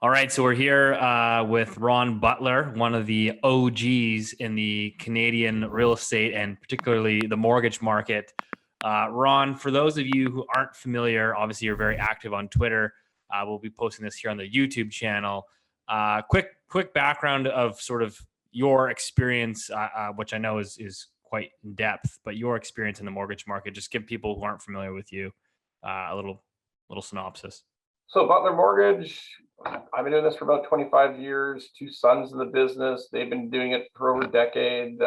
All right, so we're here with Ron Butler, one of the OGs in the Canadian real estate and particularly the mortgage market. Ron, for those of you who aren't familiar, obviously you're very active on Twitter. We'll be posting this here on the YouTube channel. Quick background of sort of your experience, which I know is quite in depth, but your experience in the mortgage market. Just give people who aren't familiar with you a little synopsis. So Butler Mortgage, I've been doing this for about 25 years, two sons in the business. They've been doing it for over a decade,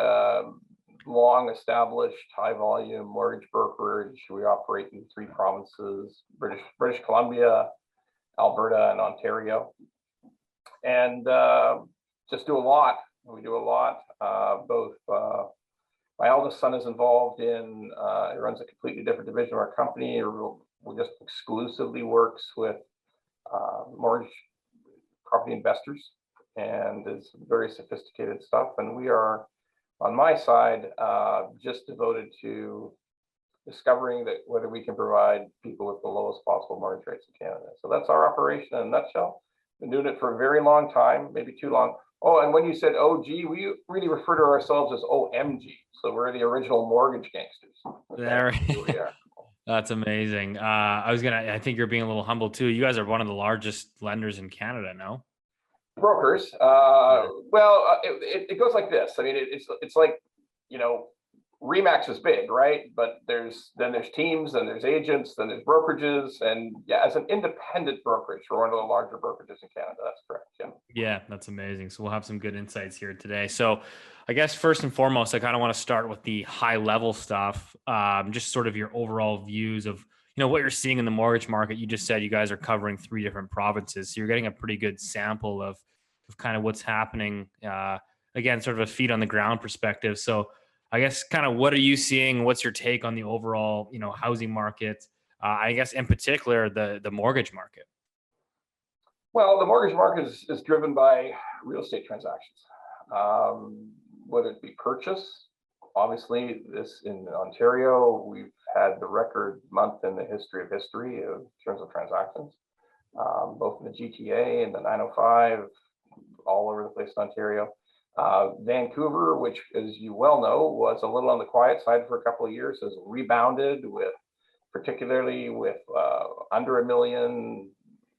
long established, high volume mortgage brokerage. We operate in three provinces, British Columbia, Alberta, and Ontario. And just do a lot. We do a lot. Both my eldest son is involved in, he runs a completely different division of our company. We just exclusively works with mortgage property investors, and it's very sophisticated stuff. And we are, on my side, just devoted to discovering that whether we can provide people with the lowest possible mortgage rates in Canada. So that's our operation in a nutshell. Been doing it for a very long time, maybe too long. Oh, and when you said OG, we really refer to ourselves as OMG. So we're the original mortgage gangsters. There we are. That's amazing. I think you're being a little humble too. You guys are one of the largest lenders in Canada, no? Brokers. Well, it goes like this. I mean, it's like, Remax is big, right? But there's teams, and there's agents, then there's brokerages, and yeah, as an independent brokerage, we're one of the larger brokerages in Canada. That's correct. Yeah. Yeah, that's amazing. So we'll have some good insights here today. So I guess first and foremost, I kind of want to start with the high level stuff, just sort of your overall views of, what you're seeing in the mortgage market. You just said you guys are covering three different provinces. So you're getting a pretty good sample of kind of what's happening. Again, sort of a feet on the ground perspective. So I guess kind of what are you seeing? What's your take on the overall, housing market? I guess in particular, the mortgage market. Well, the mortgage market is driven by real estate transactions, whether it be purchase. Obviously, this in Ontario, we've had the record month in the history of in terms of transactions, both in the GTA and the 905, all over the place in Ontario. Vancouver, which, as you well know, was a little on the quiet side for a couple of years, has rebounded particularly with under $1 million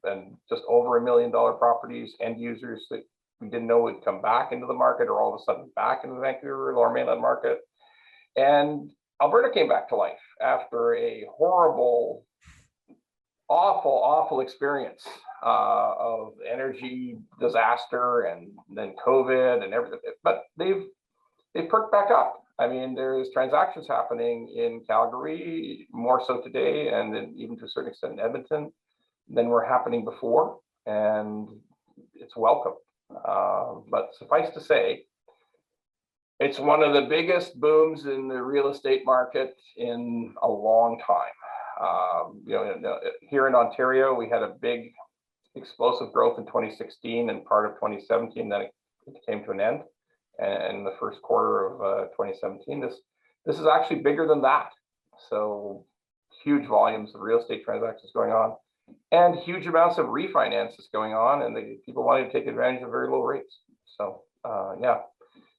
and just over $1 million properties, end users that we didn't know would come back into the market, or all of a sudden back into the Vancouver Lower Mainland market. And Alberta came back to life after a horrible, awful experience of energy disaster and then COVID and everything. But they've perked back up. I mean, there's transactions happening in Calgary, more so today, and then even to a certain extent in Edmonton, than were happening before, and it's welcome. But suffice to say, it's one of the biggest booms in the real estate market in a long time. Here in Ontario, we had a big explosive growth in 2016 and part of 2017. Then it came to an end, and in the first quarter of 2017, this is actually bigger than that. So huge volumes of real estate transactions going on, and huge amounts of refinances going on, and people wanting to take advantage of very low rates. So yeah,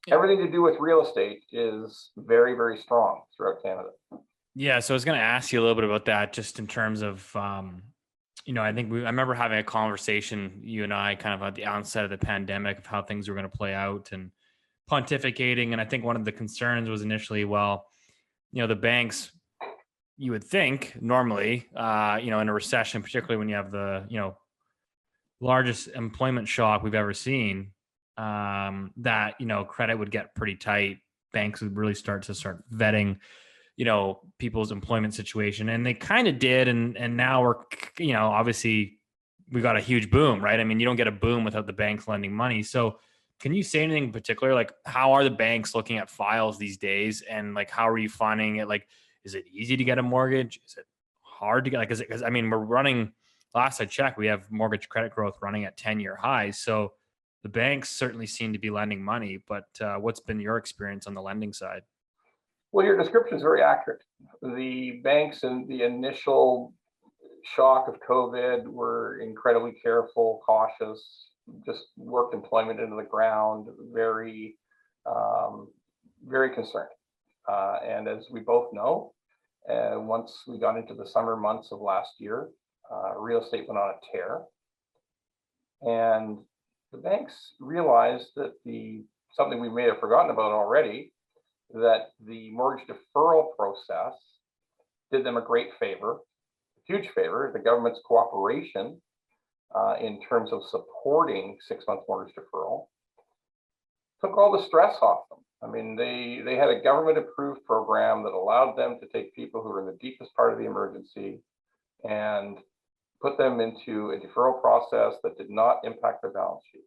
everything to do with real estate is very, very strong throughout Canada. Yeah, so I was going to ask you a little bit about that, just in terms of, I remember having a conversation, you and I, kind of at the onset of the pandemic, of how things were going to play out and pontificating. And I think one of the concerns was initially, the banks, you would think normally, in a recession, particularly when you have the, largest employment shock we've ever seen, that, credit would get pretty tight. Banks would really start vetting, people's employment situation. And they kind of did. And now we're, obviously we got a huge boom, right? I mean, you don't get a boom without the banks lending money. So can you say anything in particular? Like, how are the banks looking at files these days? And like, how are you finding it? Like, is it easy to get a mortgage? Is it hard to get? Because I mean, we're running, last I checked, we have mortgage credit growth running at 10-year highs. So the banks certainly seem to be lending money, but what's been your experience on the lending side? Well, your description is very accurate. The banks in the initial shock of COVID were incredibly careful, cautious, just worked employment into the ground, very, very concerned. And as we both know, once we got into the summer months of last year, real estate went on a tear. And the banks realized that something we may have forgotten about already, that the mortgage deferral process did them a great favor, a huge favor. The government's cooperation in terms of supporting 6-month mortgage deferral took all the stress off them. I mean, they had a government approved program that allowed them to take people who were in the deepest part of the emergency and put them into a deferral process that did not impact their balance sheet.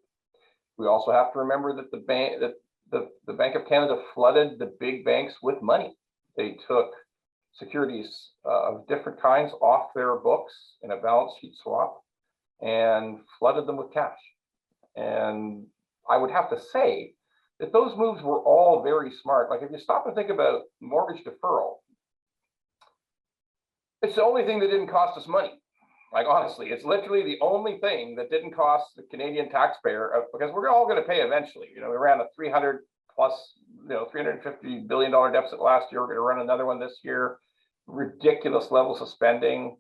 We also have to remember that the Bank of Canada flooded the big banks with money. They took securities of different kinds off their books in a balance sheet swap and flooded them with cash. And I would have to say that those moves were all very smart. Like, if you stop and think about mortgage deferral, it's the only thing that didn't cost us money. Like, honestly, it's literally the only thing that didn't cost the Canadian taxpayer, because we're all going to pay eventually. You know, we ran a 300 plus, $350 billion deficit last year. We're going to run another one this year. Ridiculous levels of spending.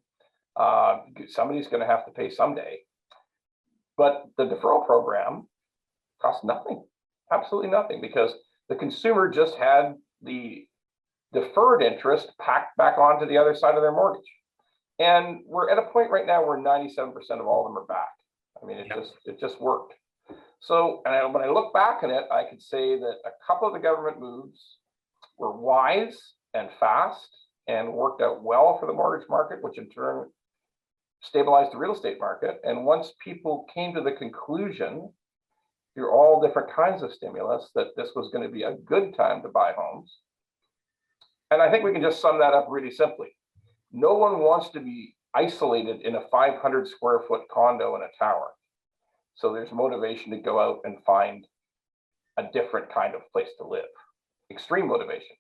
Somebody's going to have to pay someday. But the deferral program cost nothing, absolutely nothing, because the consumer just had the deferred interest packed back onto the other side of their mortgage. And we're at a point right now where 97% of all of them are back. I mean, it just worked. So, and when I look back on it, I could say that a couple of the government moves were wise and fast and worked out well for the mortgage market, which in turn stabilized the real estate market. And once people came to the conclusion through all different kinds of stimulus that this was going to be a good time to buy homes. And I think we can just sum that up really simply. No one wants to be isolated in a 500 square foot condo in a tower. So there's motivation to go out and find a different kind of place to live. Extreme motivation.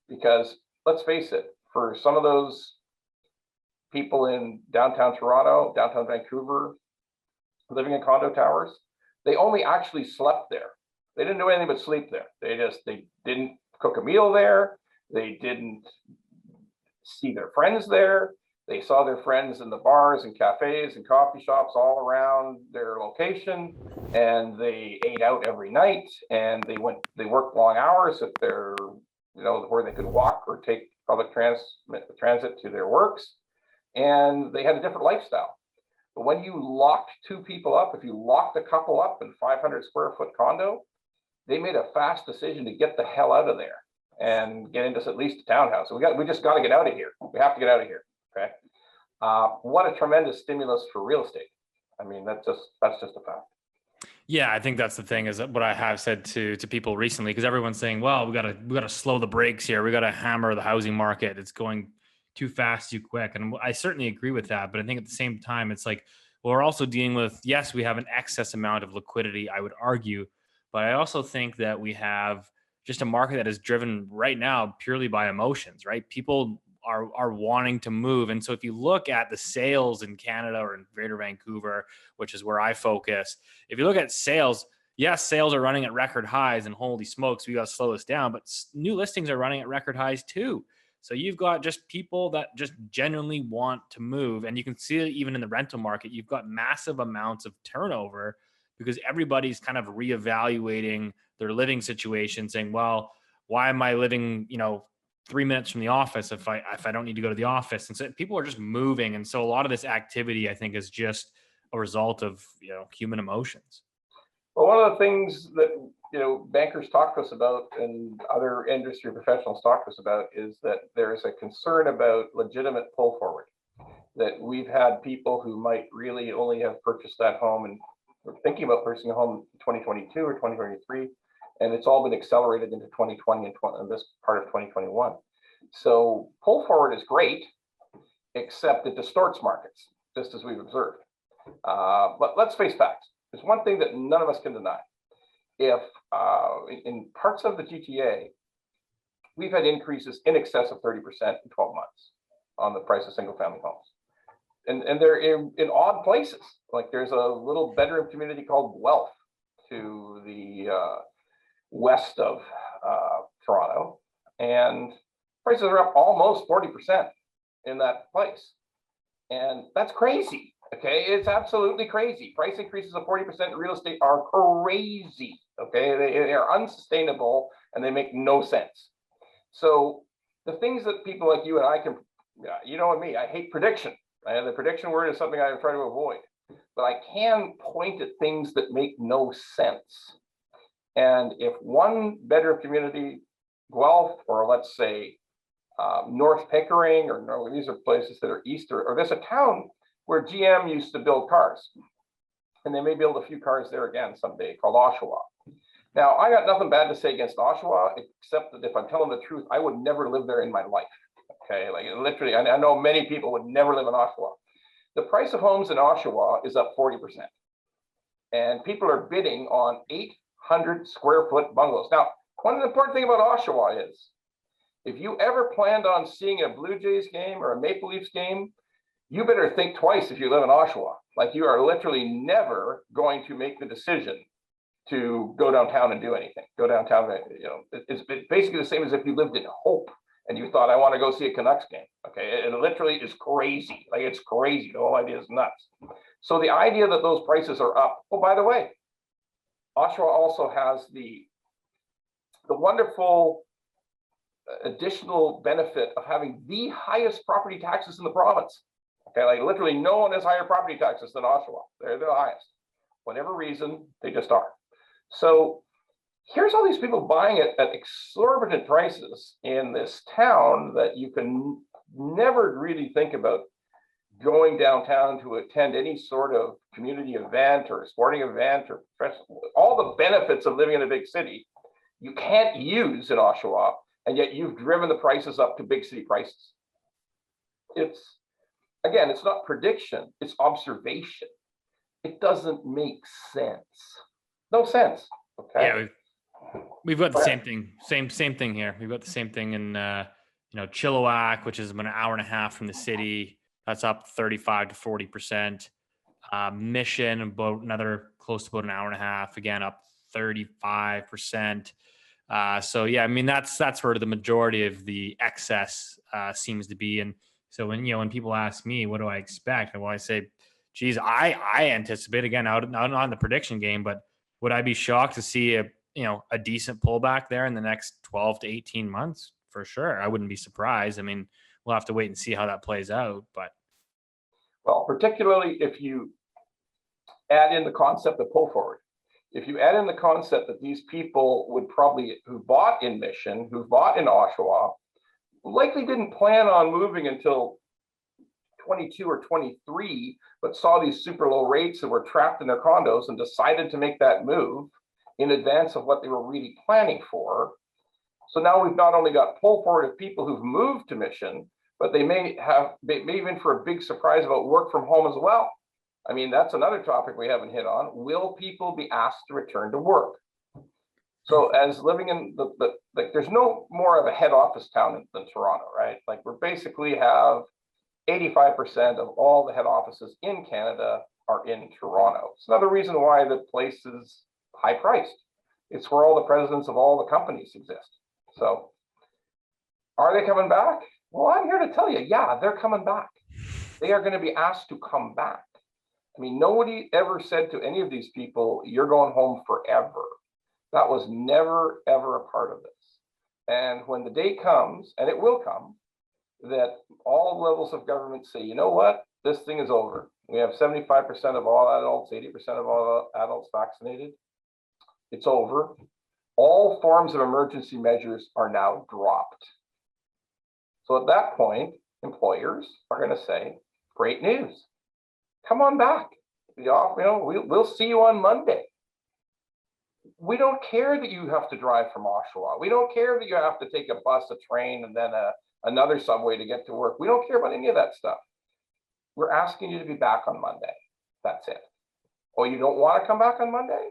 Because let's face it, for some of those people in downtown Toronto, downtown Vancouver, living in condo towers, they only actually slept there. They didn't do anything but sleep there. They didn't cook a meal there. They didn't see their friends there. They saw their friends in the bars and cafes and coffee shops all around their location, and they ate out every night, and they worked long hours at their, where they could walk or take public transit to their works, and they had a different lifestyle. But when you locked two people up, if you locked a couple up in 500 square foot condo, they made a fast decision to get the hell out of there and get into at least a townhouse. So we just got to get out of here. We have to get out of here. Okay. What a tremendous stimulus for real estate. I mean, that's just a fact. Yeah, I think that's the thing, is what I have said to people recently, because everyone's saying, well, we gotta slow the brakes here. We gotta hammer the housing market. It's going too fast, too quick. And I certainly agree with that. But I think at the same time, it's like, well, we're also dealing with, yes, we have an excess amount of liquidity, I would argue. But I also think that we have just a market that is driven right now purely by emotions, right? People are wanting to move. And so if you look at the sales in Canada or in Greater Vancouver, which is where I focus, if you look at sales, yes, sales are running at record highs, and holy smokes, we got to slow this down, but new listings are running at record highs too. So you've got just people that just genuinely want to move. And you can see it even in the rental market. You've got massive amounts of turnover because everybody's kind of reevaluating their living situation, saying, well, why am I living, 3 minutes from the office if I don't need to go to the office? And so people are just moving. And so a lot of this activity, I think, is just a result of, human emotions. Well, one of the things that, bankers talk to us about and other industry professionals talk to us about is that there is a concern about legitimate pull forward, that we've had people who might really only have purchased that home and were thinking about purchasing a home in 2022 or 2023. And it's all been accelerated into 2020 and this part of 2021. So pull forward is great, except it distorts markets, just as we've observed. But let's face facts. There's one thing that none of us can deny. If in parts of the GTA, we've had increases in excess of 30% in 12 months on the price of single family homes. and they're in odd places. Like there's a little bedroom community called Guelph to the west of Toronto, and prices are up almost 40% in that place. And that's crazy. Okay, it's absolutely crazy. Price increases of 40% in real estate are crazy. Okay, they are unsustainable and they make no sense. So the things that people like you and I can, you know, and me, I hate prediction. And the prediction word is something I try to avoid. But I can point at things that make no sense. And if one bedroom community, Guelph, or let's say North Pickering, or no, these are places that are east, or there's a town where GM used to build cars, and they may build a few cars there again someday, called Oshawa. Now, I got nothing bad to say against Oshawa, except that if I'm telling the truth, I would never live there in my life. Okay, like literally, I know many people would never live in Oshawa. The price of homes in Oshawa is up 40%, and people are bidding on 800 square foot bungalows. Now, one important thing about Oshawa is, if you ever planned on seeing a Blue Jays game or a Maple Leafs game, you better think twice if you live in Oshawa. Like, you are literally never going to make the decision to go downtown and do anything. Go downtown, you know, it's basically the same as if you lived in Hope and you thought, I want to go see a Canucks game. Okay, it literally is crazy. Like, it's crazy. The whole idea is nuts. So the idea that those prices are up. Oh, by the way, Oshawa also has the wonderful additional benefit of having the highest property taxes in the province. Okay, like literally no one has higher property taxes than Oshawa. They're the highest. Whatever reason, they just are. So here's all these people buying it at exorbitant prices in this town that you can never really think about going downtown to attend any sort of community event or sporting event or all the benefits of living in a big city you can't use in Oshawa, and yet you've driven the prices up to big city prices. It's, again, it's not prediction, it's observation. It doesn't make sense. No sense. Okay. Yeah, we've got the same thing. Same thing here. We've got the same thing in Chilliwack, which is about an hour and a half from the city. That's up 35 to 40%. Mission, about another close to about an hour and a half, again up 35%. So yeah, I mean that's where the majority of the excess seems to be. And so when people ask me what do I expect, well, I say, geez, I anticipate, again, out on the prediction game, but would I be shocked to see a decent pullback there in the next 12 to 18 months? For sure, I wouldn't be surprised. I mean, we'll have to wait and see how that plays out. But well, particularly if you add in the concept of pull forward. If you add in the concept that these people would probably, who bought in Mission, who bought in Oshawa, likely didn't plan on moving until 22 or 23, but saw these super low rates and were trapped in their condos and decided to make that move in advance of what they were really planning for. So now we've not only got pull forward of people who've moved to Mission, but they may even for a big surprise about work from home as well. I mean, that's another topic we haven't hit on. Will people be asked to return to work? So as living in like, there's no more of a head office town than Toronto, right? Like, we basically have 85% of all the head offices in Canada are in Toronto. It's another reason why the place is high priced. It's where all the presidents of all the companies exist. So are they coming back? Well, I'm here to tell you, yeah, they're coming back. They are going to be asked to come back. I mean, nobody ever said to any of these people, you're going home forever. That was never, ever a part of this. And when the day comes, and it will come, that all levels of government say, you know what, this thing is over. We have 75% of all adults, 80% of all adults vaccinated. It's over. All forms of emergency measures are now dropped. So at that point, employers are going to say, great news. Come on back. We'll see you on Monday. We don't care that you have to drive from Oshawa. We don't care that you have to take a bus, a train, and then another subway to get to work. We don't care about any of that stuff. We're asking you to be back on Monday. That's it. Oh, you don't want to come back on Monday?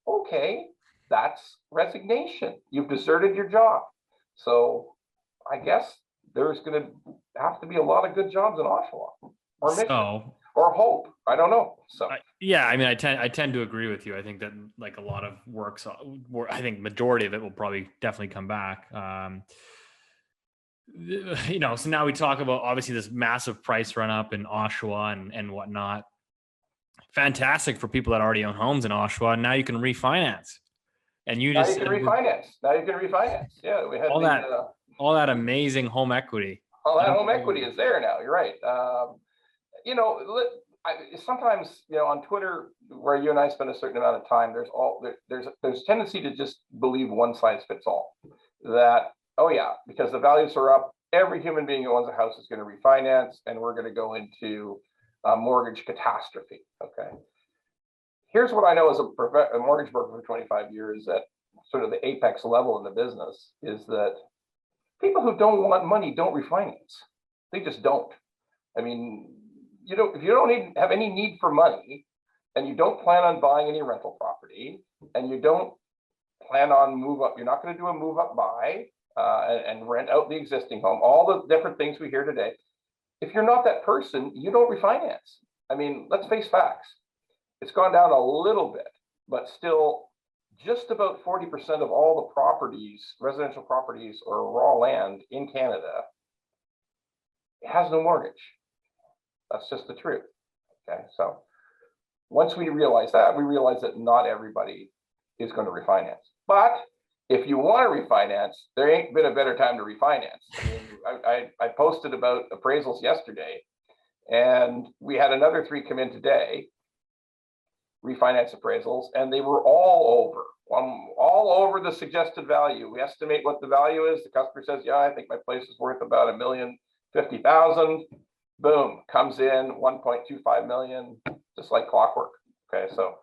Okay, that's resignation. You've deserted your job. So I guess there's going to have to be a lot of good jobs in Oshawa. or mission So or hope. I don't know. So yeah, I mean, I tend to agree with you. I think that like a lot of works, I think majority of it will probably definitely come back. So now we talk about obviously this massive price run up in Oshawa and whatnot. Fantastic for people that already own homes in Oshawa. Now you can refinance, and you now just you can said refinance. Now you can refinance. Yeah, we had all the that all that amazing home equity. all that home equity is there now. You're right. Sometimes on Twitter, where you and I spend a certain amount of time, there's tendency to just believe one size fits all. That, oh yeah, because the values are up, every human being who owns a house is going to refinance, and we're going to go into a mortgage catastrophe. Okay. Here's what I know as a mortgage broker for 25 years at sort of the apex level in the business is that people who don't want money don't refinance. They just don't. I mean, if you don't have any need for money, and you don't plan on buying any rental property, and you don't plan on move up, you're not going to do a move up buy and rent out the existing home, all the different things we hear today. If you're not that person, you don't refinance. I mean, let's face facts. It's gone down a little bit, but still just about 40% of all the properties, residential properties or raw land in Canada, has no mortgage. That's just the truth. Okay, so once we realize that, we realize that not everybody is going to refinance. But if you want to refinance, there ain't been a better time to refinance. I mean, I posted about appraisals yesterday, and we had another 3 come in today, refinance appraisals, and they were all over the suggested value. We estimate what the value is. The customer says, yeah, I think my place is worth about $1,050,000. Boom, comes in 1.25 million, just like clockwork. Okay, so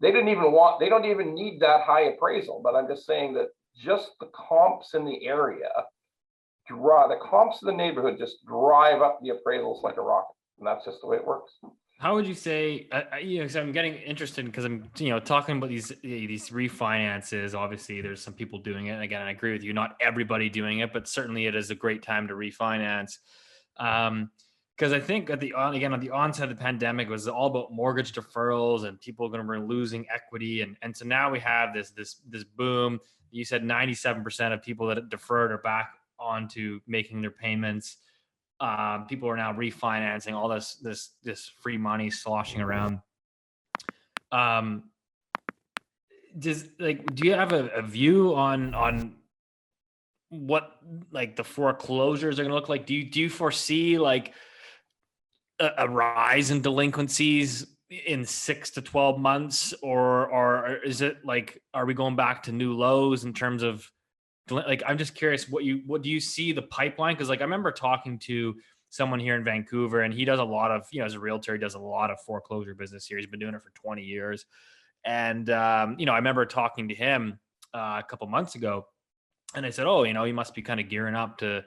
they don't even need that high appraisal, but I'm just saying that just the comps in the area, the comps in the neighborhood just drive up the appraisals like a rocket, and that's just the way it works. How would you say, because I'm getting interested because I'm, talking about these refinances. Obviously, there's some people doing it. And again, I agree with you. Not everybody doing it, but certainly it is a great time to refinance. Because I think on the onset of the pandemic, it was all about mortgage deferrals and people going to be losing equity, and so now we have this boom. You said 97% of people that deferred are back onto making their payments. People are now refinancing, all this free money sloshing around. Do you have a view on what like the foreclosures are going to look like? Do you foresee like a rise in delinquencies in 6 to 12 months, or is it like, are we going back to new lows in terms of like, I'm just curious what do you see the pipeline? Cause like I remember talking to someone here in Vancouver, and he does a lot of, as a realtor, he does a lot of foreclosure business here. He's been doing it for 20 years. And, I remember talking to him a couple months ago, and I said, oh, you must be kind of gearing up to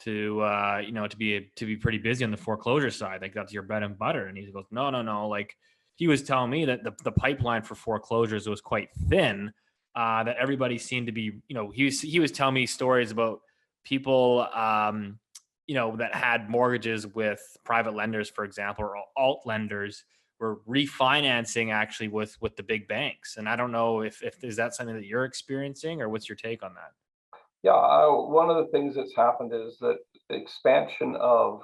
be pretty busy on the foreclosure side. Like that's your bread and butter. And he goes, no. Like he was telling me that the pipeline for foreclosures was quite thin, that everybody seemed to be, he was telling me stories about people, that had mortgages with private lenders, for example, or alt lenders were refinancing actually with the big banks. And I don't know if is that something that you're experiencing, or what's your take on that? Yeah, one of the things that's happened is that the expansion of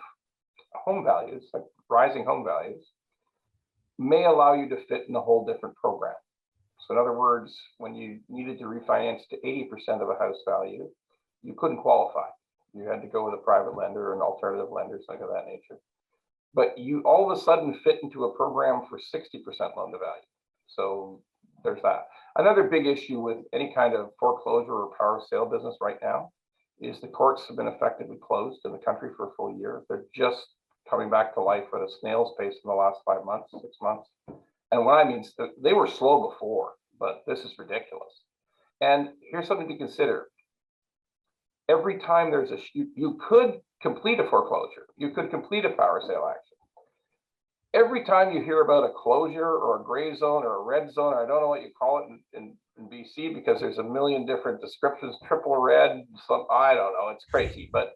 home values, like rising home values, may allow you to fit in a whole different program. So in other words, when you needed to refinance to 80% of a house value, you couldn't qualify. You had to go with a private lender or an alternative lender, something of that nature. But you all of a sudden fit into a program for 60% loan to value. So there's that. Another big issue with any kind of foreclosure or power sale business right now is the courts have been effectively closed in the country for a full year. They're just coming back to life at a snail's pace in the last 5 months, 6 months. And what I mean is that they were slow before, but this is ridiculous. And here's something to consider. Every time there's you could complete a foreclosure, you could complete a power sale action. Every time you hear about a closure or a gray zone or a red zone, or I don't know what you call it in BC, because there's a million different descriptions, triple red, I don't know, it's crazy. But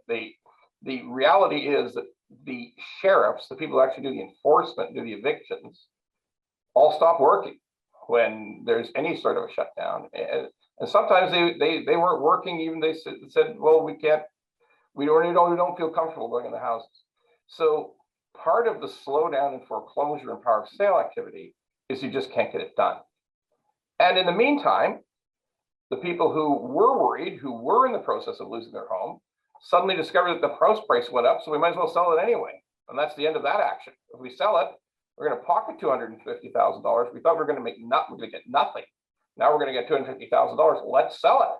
the reality is that the sheriffs, the people who actually do the enforcement, do the evictions, all stop working when there's any sort of a shutdown. And sometimes they weren't working. Even they said, well, we don't feel comfortable going in the houses. So part of the slowdown in foreclosure and power of sale activity is you just can't get it done. And in the meantime, the people who were worried, who were in the process of losing their home, suddenly discovered that the house price went up, so we might as well sell it anyway. And that's the end of that action. If we sell it, we're going to pocket $250,000. We thought we were going to get nothing. Now we're going to get $250,000. Let's sell it,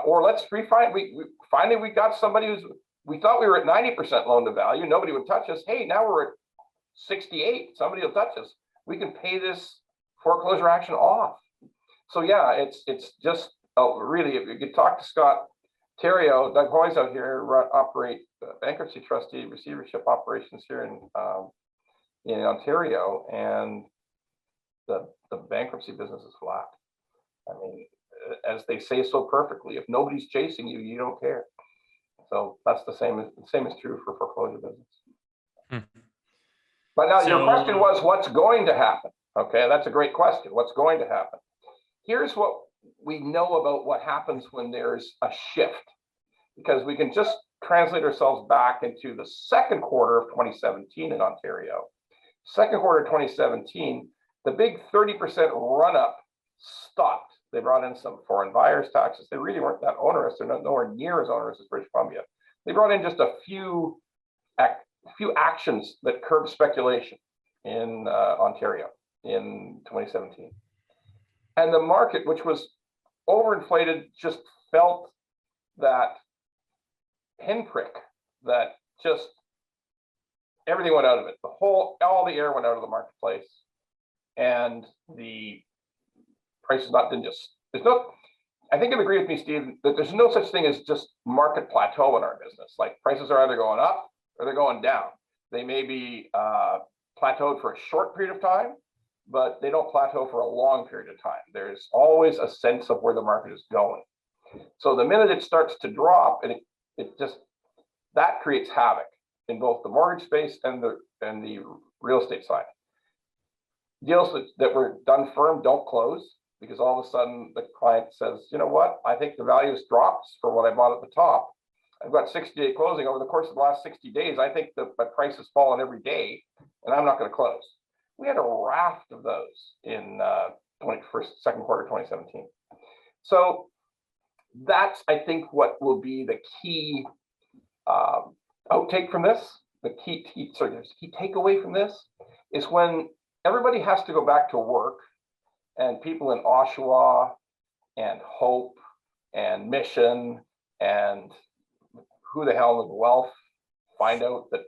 or let's refinance. We got somebody we thought we were at 90% loan to value. Nobody would touch us. Hey, now we're at 68. Somebody will touch us. We can pay this foreclosure action off. So yeah, it's just really, if you could talk to Scott Theriault, Doug Hoy's out here, operate bankruptcy trustee receivership operations here in Ontario, and the bankruptcy business is flat. I mean, as they say so perfectly, if nobody's chasing you, you don't care. So that's the same is true for foreclosure business. But now your question was, what's going to happen? Okay, that's a great question. What's going to happen? Here's what we know about what happens when there's a shift, because we can just translate ourselves back into the second quarter of 2017 in Ontario. Second quarter of 2017, the big 30% run up stopped. They brought in some foreign buyers taxes. They really weren't that onerous. They're nowhere near as onerous as British Columbia. They brought in just a few actions that curbed speculation in Ontario in 2017. And the market, which was overinflated, just felt that pinprick, that just everything went out of it. All the air went out of the marketplace, and the prices I think you'd agree with me, Steve, that there's no such thing as just market plateau in our business. Like, prices are either going up or they're going down. They may be plateaued for a short period of time, but they don't plateau for a long period of time. There's always a sense of where the market is going. So the minute it starts to drop, and that creates havoc in both the mortgage space and the real estate side. Deals that were done firm don't close, because all of a sudden the client says, you know what, I think the value has dropped for what I bought at the top. I've got 60-day closing. Over the course of the last 60 days, I think my price has fallen every day, and I'm not going to close. We had a raft of those in second quarter 2017. So that's, I think, what will be the key outtake from this. The key takeaway from this is when everybody has to go back to work, and people in Oshawa and Hope and Mission and who the hell in the Guelph find out that,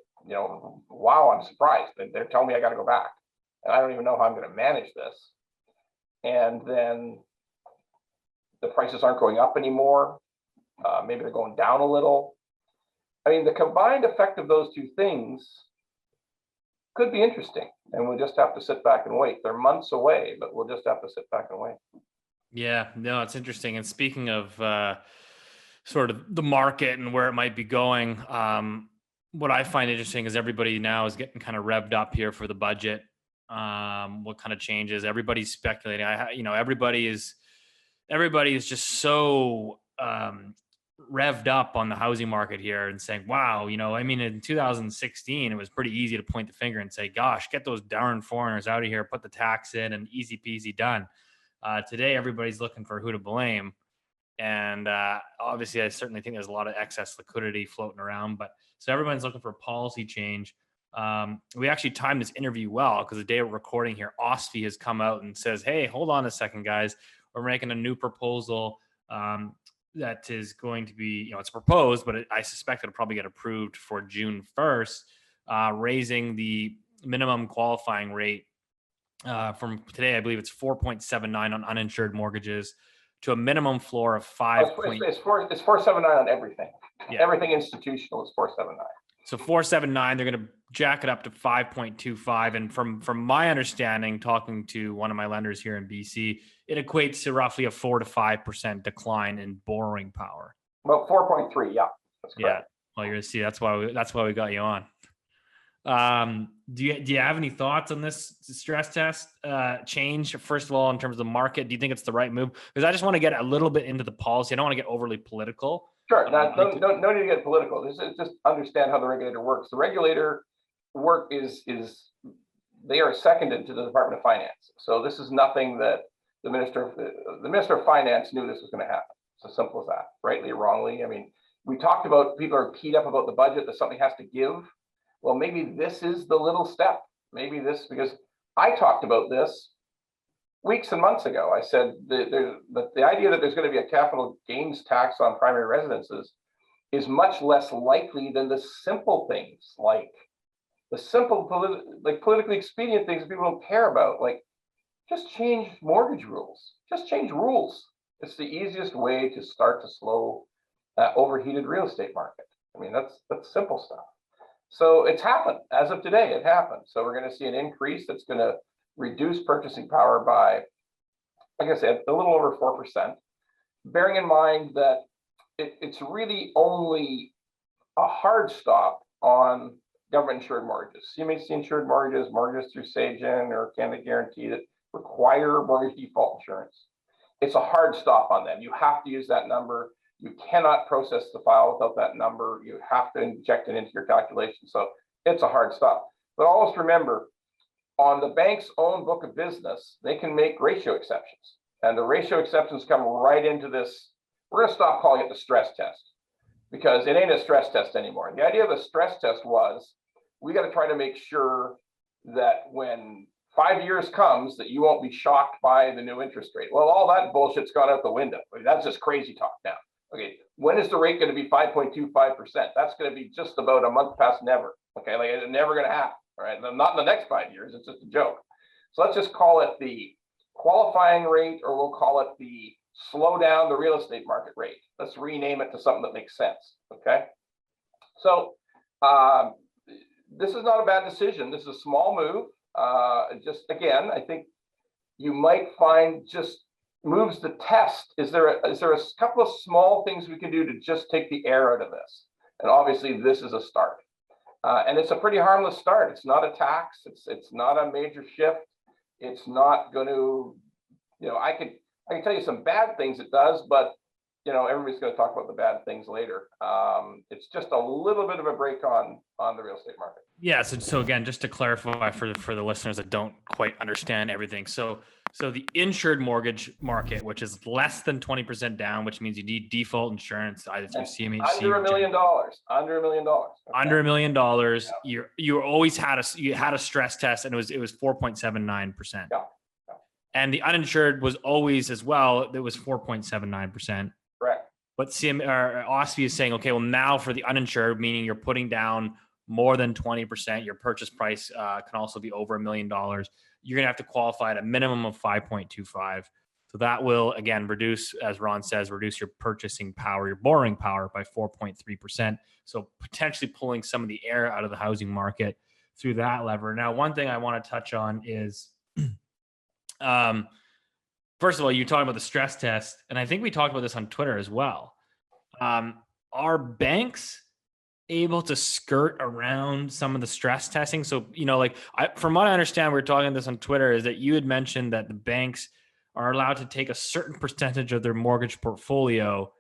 wow, I'm surprised. They're telling me I got to go back, and I don't even know how I'm going to manage this. And then the prices aren't going up anymore. Maybe they're going down a little. I mean, the combined effect of those two things could be interesting, and we'll just have to sit back and wait. They're months away, but we'll just have to sit back and wait. Yeah, no, it's interesting. And speaking of sort of the market and where it might be going, what I find interesting is everybody now is getting kind of revved up here for the budget. What kind of changes? Everybody's speculating. Everybody is just so revved up on the housing market here and saying, wow, in 2016, it was pretty easy to point the finger and say, gosh, get those darn foreigners out of here, put the tax in, and easy peasy done. Today, everybody's looking for who to blame. And obviously, I certainly think there's a lot of excess liquidity floating around. But so everyone's looking for policy change. We actually timed this interview well, because the day we're recording here, OSFI has come out and says, hey, hold on a second, guys. We're making a new proposal that is going to be, it's proposed, but I suspect it'll probably get approved for June 1st, raising the minimum qualifying rate from today, I believe it's 4.79 on uninsured mortgages, to a minimum floor of 5. It's 479 on everything. Yeah. Everything institutional is 479. So 479, they're going to jack it up to 5.25. And from my understanding, talking to one of my lenders here in BC, it equates to roughly a 4 to 5% decline in borrowing power. Well, 4.3, yeah. That's correct. Well, you're gonna see. That's why we got you on. Do you have any thoughts on this stress test change? First of all, in terms of the market, do you think it's the right move? Because I just want to get a little bit into the policy. I don't want to get overly political. Sure. No need to get political. This is just understand how the regulator works. The regulator work is they are seconded to the Department of Finance. So this is nothing that the Minister of Finance knew this was going to happen. It's as simple as that, rightly or wrongly. I mean, we talked about people are keyed up about the budget, that something has to give. Well, maybe this is the little step. Maybe this, because I talked about this weeks and months ago. I said the idea that there's going to be a capital gains tax on primary residences is much less likely than the simple things, like the simple politically expedient things that people don't care about, like just change mortgage rules, just change rules. It's the easiest way to start to slow that overheated real estate market. I mean, that's simple stuff. So it's happened. As of today, it happened. So we're going to see an increase that's going to reduce purchasing power by, like I said, a little over 4%, bearing in mind that it's really only a hard stop on government insured mortgages. CMHC insured mortgages, mortgages through Sagen or Canada Guarantee that require mortgage default insurance. It's a hard stop on them. You have to use that number. You cannot process the file without that number. You have to inject it into your calculation. So it's a hard stop. But always remember, on the bank's own book of business, they can make ratio exceptions. And the ratio exceptions come right into this. We're going to stop calling it the stress test, because it ain't a stress test anymore. The idea of a stress test was, we got to try to make sure that when 5 years comes, that you won't be shocked by the new interest rate. Well, all that bullshit's gone out the window. I mean, that's just crazy talk now. Okay, when is the rate going to be 5.25%? That's going to be just about a month past never. Okay, like it's never going to happen. All right, not in the next 5 years. It's just a joke. So let's just call it the qualifying rate, or we'll call it the slow down the real estate market rate. Let's rename it to something that makes sense. Okay, so this is not a bad decision. This is a small move. Just again, I think you might find just moves the test. Is there a couple of small things we can do to just take the air out of this? And obviously, this is a start. And it's a pretty harmless start. It's not a tax. It's not a major shift. It's not going to, I can tell you some bad things it does, but everybody's going to talk about the bad things later. It's just a little bit of a break on the real estate market. Yeah. So again, just to clarify for the listeners that don't quite understand everything. So the insured mortgage market, which is less than 20% down, which means you need default insurance either through CMHC. Under $1 million. Under $1 million. Okay. Under $1 million. You always had a stress test, and it was 4.79%. Yeah. And the uninsured was always as well. It was 4.79%. Correct. But OSFI is saying, okay, well now for the uninsured, meaning you're putting down more than 20%, your purchase price can also be over $1 million. You're going to have to qualify at a minimum of 5.25. So that will, again, reduce, as Ron says, reduce your purchasing power, your borrowing power by 4.3%. So potentially pulling some of the air out of the housing market through that lever. Now, one thing I want to touch on is, first of all, you're talking about the stress test, and I think we talked about this on Twitter as well. Are banks able to skirt around some of the stress testing? So, from what I understand, we were talking this on Twitter, is that you had mentioned that the banks are allowed to take a certain percentage of their mortgage portfolio,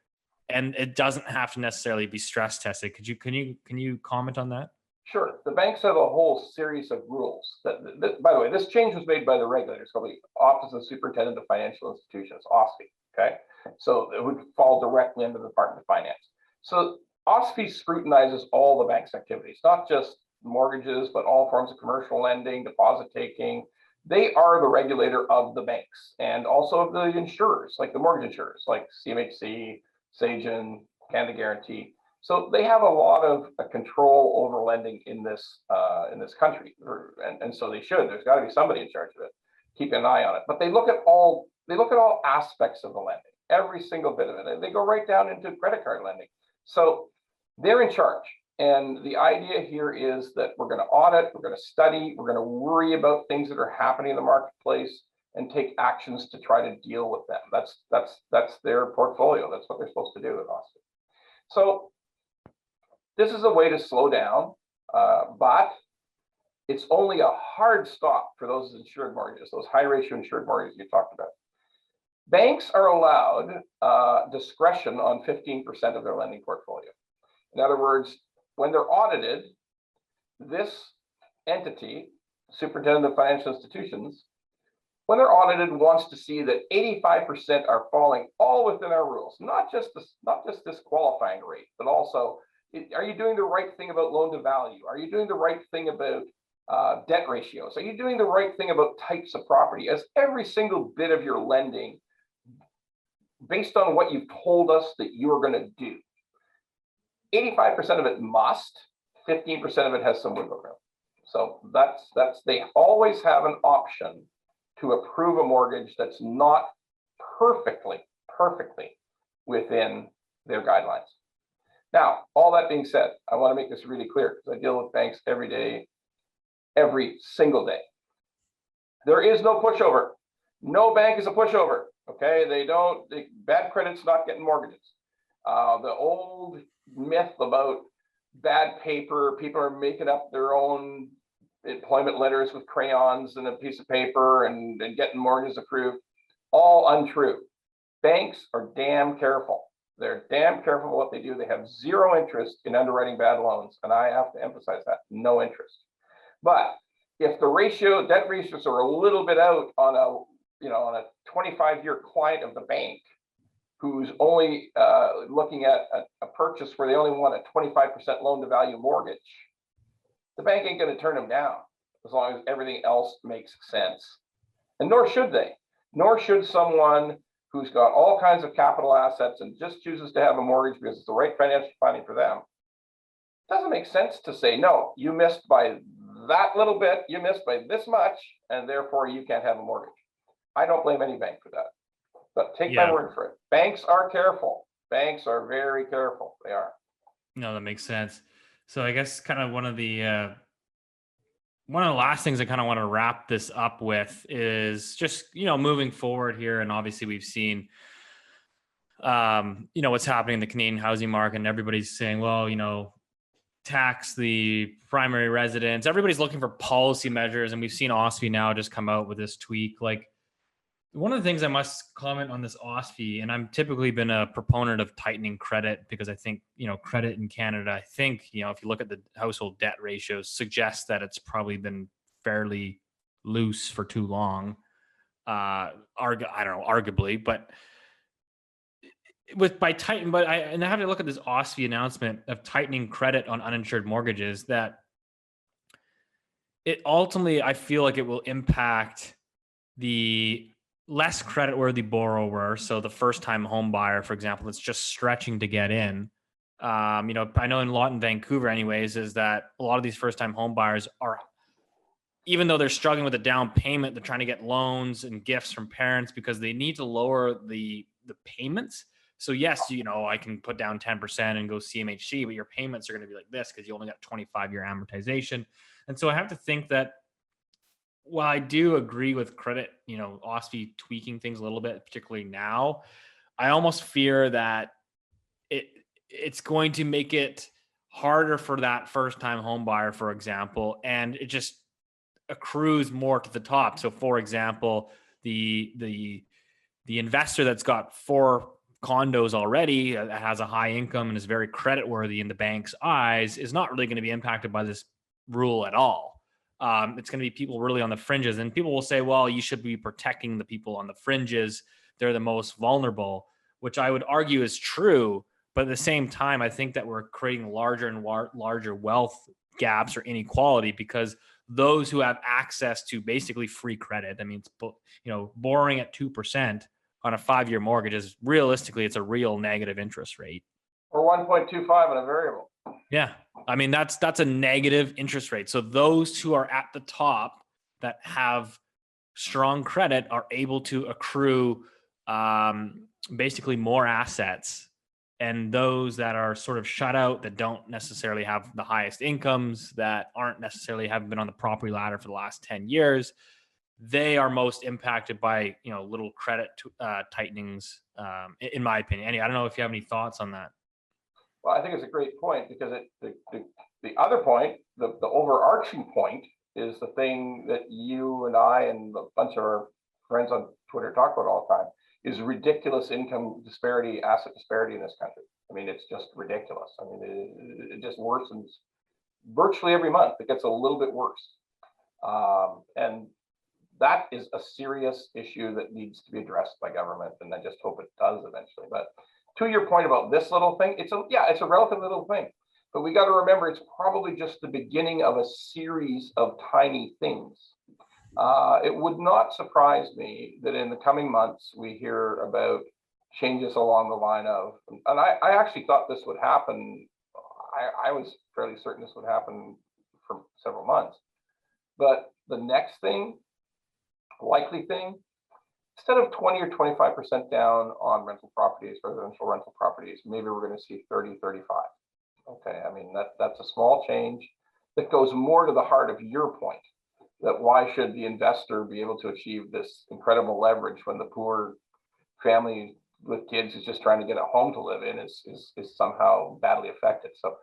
and it doesn't have to necessarily be stress tested. Can you comment on that? Sure. The banks have a whole series of rules. That by the way, this change was made by the regulators, called the Office of Superintendent of Financial Institutions, OSFI. Okay, so it would fall directly under the Department of Finance. So OSFI scrutinizes all the bank's activities, not just mortgages, but all forms of commercial lending, deposit taking. They are the regulator of the banks and also of the insurers, like the mortgage insurers, like CMHC, Sagen, Canada Guarantee. So they have a lot of control over lending in this country, and so they should. There's got to be somebody in charge of it, keep an eye on it. But they look at all aspects of the lending, every single bit of it. They go right down into credit card lending. So they're in charge. And the idea here is that we're going to audit, we're going to study, we're going to worry about things that are happening in the marketplace and take actions to try to deal with them. That's their portfolio. That's what they're supposed to do with OSFI. So this is a way to slow down, but it's only a hard stop for those insured mortgages, those high ratio insured mortgages you talked about. Banks are allowed discretion on 15% of their lending portfolio. In other words, when they're audited, this entity, Superintendent of Financial Institutions, when they're audited, wants to see that 85% are falling all within our rules, not just this qualifying rate, but also, are you doing the right thing about loan to value? Are you doing the right thing about debt ratios? Are you doing the right thing about types of property? As every single bit of your lending, based on what you've told us that you are going to do, 85% of it must, 15% of it has some wiggle room. So they always have an option to approve a mortgage that's not perfectly within their guidelines. Now, all that being said, I want to make this really clear because I deal with banks every day, every single day. There is no pushover. No bank is a pushover. Okay, bad credit's not getting mortgages. The old myth about bad paper, people are making up their own employment letters with crayons and a piece of paper and getting mortgages approved, all untrue. Banks are damn careful. They're damn careful what they do. They have zero interest in underwriting bad loans, and I have to emphasize that, no interest. But if the debt ratios are a little bit out on a 25-year client of the bank who's only looking at a purchase where they only want a 25% loan to value mortgage, the bank ain't going to turn them down as long as everything else makes sense. And nor should they. Nor should someone who's got all kinds of capital assets and just chooses to have a mortgage because it's the right financial planning for them. It doesn't make sense to say, no, you missed by that little bit, you missed by this much, and therefore you can't have a mortgage. I don't blame any bank for that. But take my word for it. Banks are careful. Banks are very careful. They are. No, that makes sense. So I guess kind of one of the last things I kind of want to wrap this up with is just, moving forward here. And obviously we've seen, what's happening in the Canadian housing market, and everybody's saying, well, tax the primary residence. Everybody's looking for policy measures. And we've seen OSFI now just come out with this tweak. Like, one of the things I must comment on this OSFI, and I've typically been a proponent of tightening credit because I think, credit in Canada, I think, if you look at the household debt ratios, suggests that it's probably been fairly loose for too long. I don't know, arguably, but I have to look at this OSFI announcement of tightening credit on uninsured mortgages, that it ultimately, I feel like it will impact the less creditworthy borrower. So the first-time home buyer, for example, that's just stretching to get in. I know in Vancouver anyways, is that a lot of these first-time home buyers are, even though they're struggling with a down payment, they're trying to get loans and gifts from parents because they need to lower the payments. So yes, I can put down 10% and go CMHC, but your payments are going to be like this because you only got 25-year amortization. And so I have to think that, well, I do agree with credit, OSFI tweaking things a little bit, particularly now. I almost fear that it's going to make it harder for that first-time home buyer, for example, and it just accrues more to the top. So, for example, the investor that's got 4 condos already, that has a high income and is very creditworthy in the bank's eyes, is not really going to be impacted by this rule at all. It's going to be people really on the fringes, and people will say, well, you should be protecting the people on the fringes. They're the most vulnerable, which I would argue is true. But at the same time, I think that we're creating larger and larger wealth gaps or inequality because those who have access to basically free credit, I mean, it's, borrowing at 2% on a 5-year mortgage is realistically, it's a real negative interest rate. Or 1.25 on a variable. Yeah. I mean, that's a negative interest rate. So those who are at the top that have strong credit are able to accrue basically more assets. And those that are sort of shut out, that don't necessarily have the highest incomes, that haven't been on the property ladder for the last 10 years, they are most impacted by, little credit tightenings, in my opinion. Anyway, I don't know if you have any thoughts on that. Well, I think it's a great point because the other point, the overarching point is the thing that you and I and a bunch of our friends on Twitter talk about all the time is ridiculous income disparity, asset disparity in this country. I mean, it's just ridiculous. I mean, it just worsens virtually every month. It gets a little bit worse. And that is a serious issue that needs to be addressed by government. And I just hope it does eventually. But to your point about this little thing, it's a relatively little thing. But we got to remember, it's probably just the beginning of a series of tiny things. It would not surprise me that in the coming months, we hear about changes along the line of, and I actually thought this would happen. I was fairly certain this would happen for several months. But the next thing, likely thing, instead of 20 or 25% down on rental properties, residential rental properties, maybe we're going to see 30, 35. Okay, I mean, that's a small change that goes more to the heart of your point, that why should the investor be able to achieve this incredible leverage when the poor family with kids who's just trying to get a home to live in is somehow badly affected. So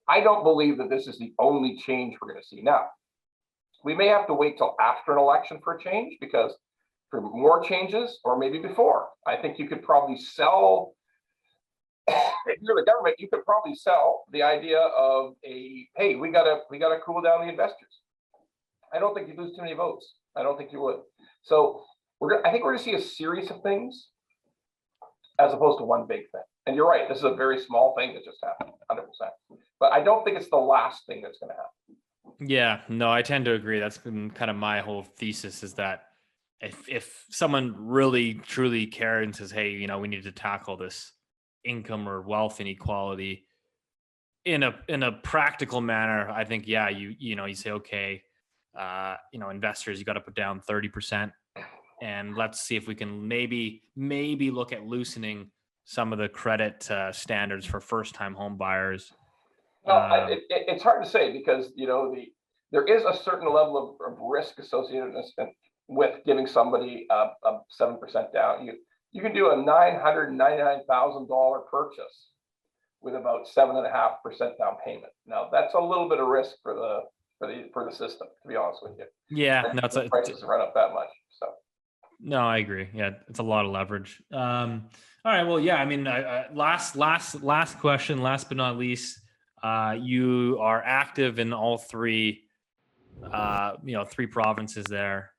I don't believe that this is the only change we're going to see. Now, we may have to wait till after an election for a change, because for more changes, or maybe before, I think you could probably sell, if you're the government, you could probably sell the idea of hey, we gotta cool down the investors. I don't think you'd lose too many votes. I don't think you would. So I think we're gonna see a series of things as opposed to one big thing. And you're right, this is a very small thing that just happened, 100%. But I don't think it's the last thing that's gonna happen. Yeah, no, I tend to agree. That's been kind of my whole thesis, is that if someone really truly cares and says, hey, we need to tackle this income or wealth inequality in a practical manner, I think, yeah, you say, okay, investors, you got to put down 30%, and let's see if we can maybe look at loosening some of the credit standards for first-time home buyers. Well, it's hard to say, because there is a certain level of risk associated with giving somebody a 7% down. You can do a $999,000 purchase with about 7.5% down payment. Now that's a little bit of risk for the system, to be honest with you. Yeah, no, the prices run up that much. So no, I agree. Yeah, it's a lot of leverage. All right, well, yeah, I mean, last question, last but not least, you are active in all three, three provinces there.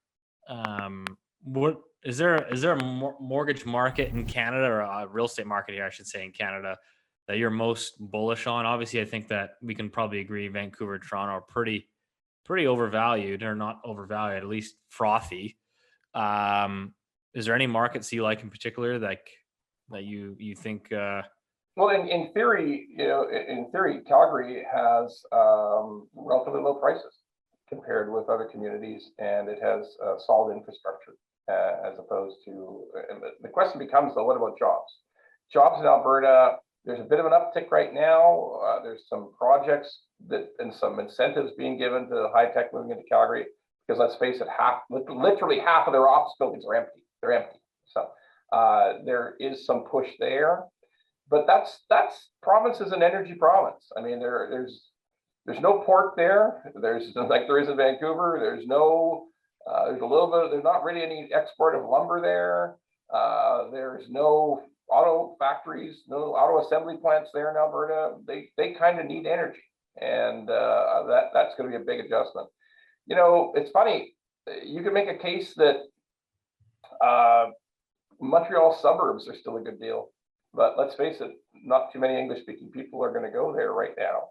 What is there a mortgage market in Canada, or a real estate market here, I should say, in Canada, that you're most bullish on? Obviously, I think that we can probably agree Vancouver, Toronto are pretty overvalued, or not overvalued, at least frothy. Is there any markets you like in particular that you think? Well, in theory, Calgary has relatively low prices compared with other communities, and it has solid infrastructure, as opposed to. And the question becomes, though, what about jobs? Jobs in Alberta, there's a bit of an uptick right now. There's some projects and some incentives being given to high tech moving into Calgary, because let's face it, literally half of their office buildings are empty. They're empty. So there is some push there, but that's province is an energy province. I mean, there's no port there. There's, like there is in Vancouver. There's a little bit. There's not really any export of lumber there. There's no auto factories, no auto assembly plants there in Alberta. They kind of need energy, and that's going to be a big adjustment. It's funny. You can make a case that Montreal suburbs are still a good deal, but let's face it, not too many English-speaking people are going to go there right now.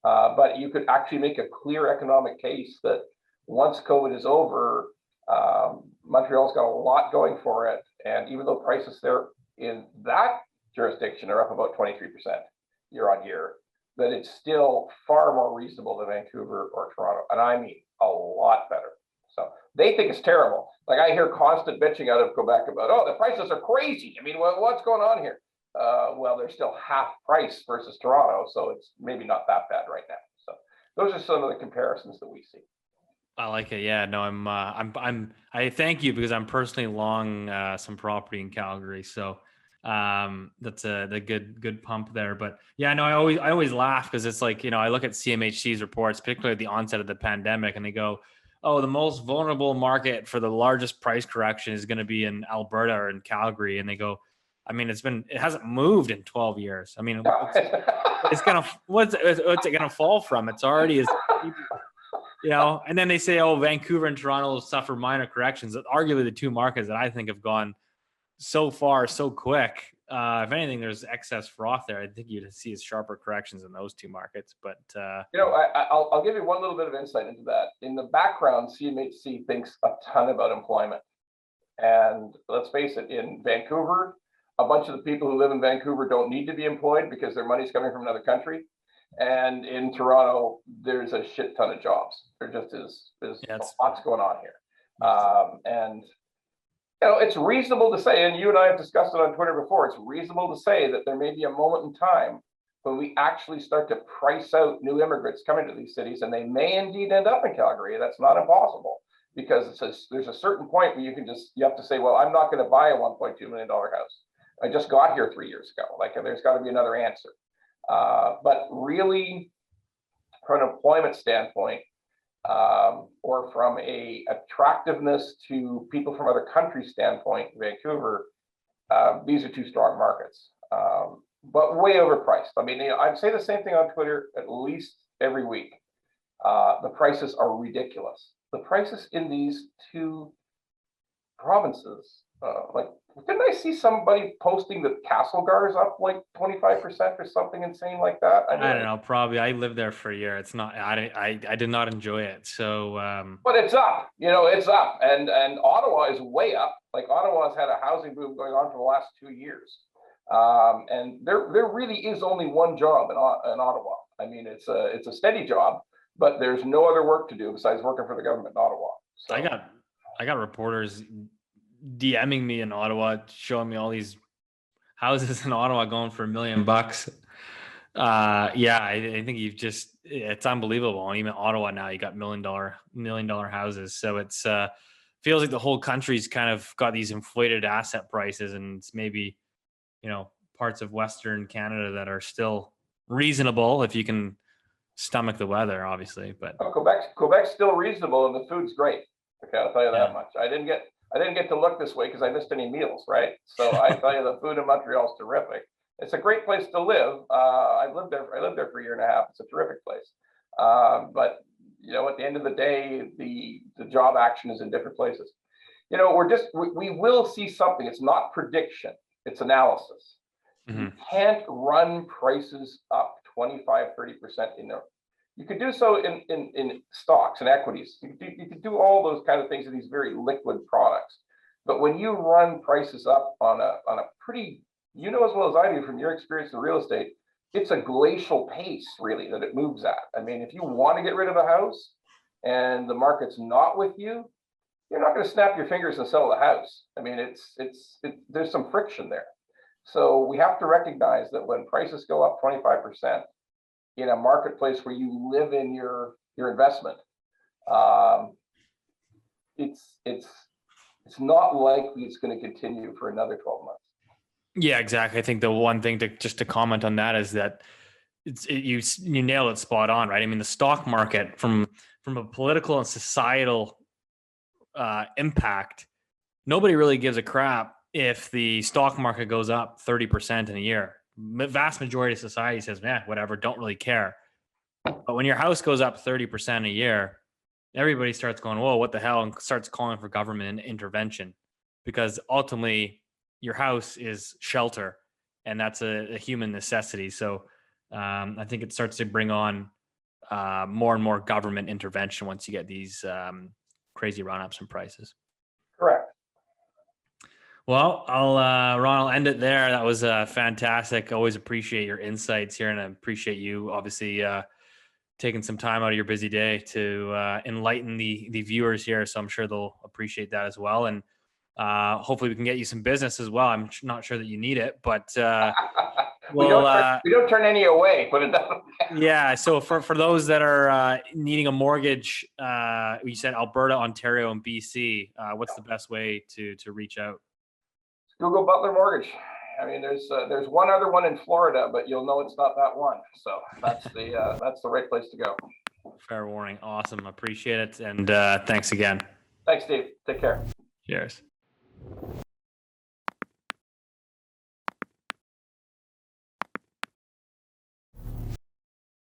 But you could actually make a clear economic case that once COVID is over, Montreal's got a lot going for it, and even though prices there in that jurisdiction are up about 23% year on year, that it's still far more reasonable than Vancouver or Toronto, and I mean a lot better. So they think it's terrible. Like, I hear constant bitching out of Quebec about, oh, the prices are crazy. I mean, what's going on here? Well, they're still half price versus Toronto, so it's maybe not that bad right now. So those are some of the comparisons that we see. I like it. Yeah, no, I thank you, because I'm personally long some property in Calgary. So That's the good pump there. But yeah, no, I always laugh because it's like, I look at CMHC's reports, particularly at the onset of the pandemic, and they go, oh, the most vulnerable market for the largest price correction is going to be in Alberta or in Calgary. And they go, I mean, it hasn't moved in 12 years. I mean, it's gonna, what's it gonna fall from? It's already as cheap, and then they say, oh, Vancouver and Toronto will suffer minor corrections. Arguably the two markets that I think have gone so far so quick. If anything, there's excess froth there. I think you'd see sharper corrections in those two markets. But I'll give you one little bit of insight into that. In the background, CMHC thinks a ton about employment, and let's face it, in Vancouver, a bunch of the people who live in Vancouver don't need to be employed because their money's coming from another country. And in Toronto, there's a shit ton of jobs. There just is. There's lots going on here. And it's reasonable to say, and you and I have discussed it on Twitter before, it's reasonable to say that there may be a moment in time when we actually start to price out new immigrants coming to these cities, and they may indeed end up in Calgary. That's not impossible, because there's a certain point where you have to say, well, I'm not going to buy a $1.2 million house. I just got here 3 years ago. Like, there's got to be another answer. But really, from an employment standpoint, or from a attractiveness to people from other countries standpoint, Vancouver, these are two strong markets, but way overpriced. I mean, I'd say the same thing on Twitter at least every week. The prices are ridiculous. The prices in these two provinces, didn't I see somebody posting that Castlegar is up like 25% or something insane like that? I don't know. Probably. I lived there for a year. It's not. I did not enjoy it. So. But it's up. It's up, and Ottawa is way up. Like, Ottawa's had a housing boom going on for the last 2 years, and there really is only one job in Ottawa. I mean, it's a steady job, but there's no other work to do besides working for the government in Ottawa. So. I got reporters DMing me in Ottawa, showing me all these houses in Ottawa going for $1 million. I think it's unbelievable. And even Ottawa now, you got $1 million houses. So it's feels like the whole country's kind of got these inflated asset prices, and it's maybe, parts of Western Canada that are still reasonable if you can stomach the weather, obviously. But Quebec's still reasonable, and the food's great. Okay, I'll tell you that much. I didn't get to look this way because I missed any meals, right? So I tell you, the food in Montreal is terrific. It's a great place to live. I lived there for a year and a half. It's a terrific place. But at the end of the day, the job action is in different places. We will see something. It's not prediction. It's analysis. Mm-hmm. You can't run prices up 25, 30% in there. You could do so in stocks and equities. You could do all those kind of things in these very liquid products. But when you run prices up on a pretty, as well as I do from your experience in real estate, it's a glacial pace, really, that it moves at. I mean, if you want to get rid of a house and the market's not with you, you're not going to snap your fingers and sell the house. I mean, there's some friction there. So we have to recognize that when prices go up 25%, in a marketplace where you live in your investment, it's not likely it's going to continue for another 12 months. Yeah, exactly. I think the one thing to comment on that is that you nailed it spot on, right? I mean, the stock market from a political and societal impact, nobody really gives a crap if the stock market goes up 30% in a year. Vast majority of society says, whatever, don't really care. But when your house goes up 30% a year, everybody starts going, whoa, what the hell? And starts calling for government intervention, because ultimately your house is shelter, and that's a human necessity. So I think it starts to bring on more and more government intervention once you get these crazy run-ups in prices. Correct. Well, Ron, I'll end it there. That was fantastic. I always appreciate your insights here, and I appreciate you obviously taking some time out of your busy day to enlighten the viewers here. So I'm sure they'll appreciate that as well. And hopefully we can get you some business as well. I'm not sure that you need it, but we don't turn any away. Put it that way. Yeah. So for those that are needing a mortgage, you said Alberta, Ontario, and BC. What's the best way to reach out? Google Butler Mortgage. I mean, there's one other one in Florida, but you'll know it's not that one. So that's the right place to go. Fair warning. Awesome. Appreciate it. And thanks again. Thanks, Steve. Take care. Cheers.